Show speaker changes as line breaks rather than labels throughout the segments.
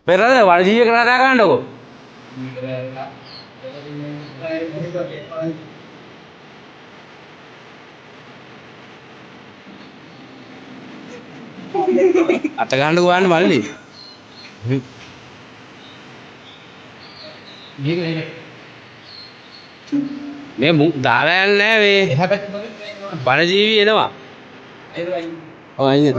පෙරද වර්ජීය කතා ගන්නකො. අත ගන්නකො වань මල්ලි. මේ මුක් දාලා යන්නේ නැහැ මේ. එහා පැත්තේ වනජීවි එනවා. ඔව් අයිනේ.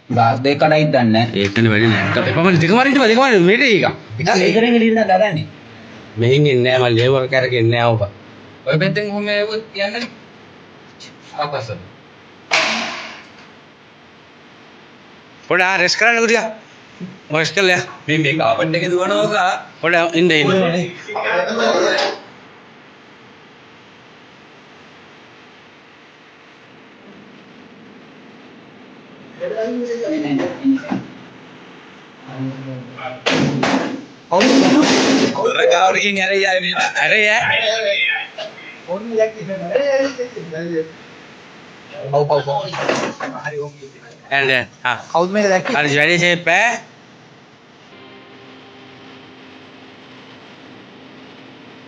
ගාස් දෙක කඩයිද දන්නේ නැහැ.
ඒකනේ වැඩි නෑ. එපමණ දෙකමාරින්ට මේට එක.
ඒකෙන් එළියට දාගන්නේ.
මෙහින් එන්නේ නැහැ මල්ලි. ඒක කරගෙන එන්නේ නැහැ ඔබ.
ඔය පැත්තෙන් කොහොම ආවොත් යන්නේ? ආපස්ස.
පොඩ රෙස් කරන්නකෝ ටික. මොකස් කළා?
මේ කාපට් එකේ දුවනවා.
පොඩ ඉන්න.
ඔර ගාවරකින් ඇරෙයි
අරේ
ඔන්න යක්කි. ඔව්. හරි ඔම්.
and
කවුද මේක දැක්කේ?
අර වැඩි ෂේප් ඈ.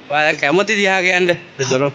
ඔයාලා කැමති දිහා කියන්නේ දොරක්.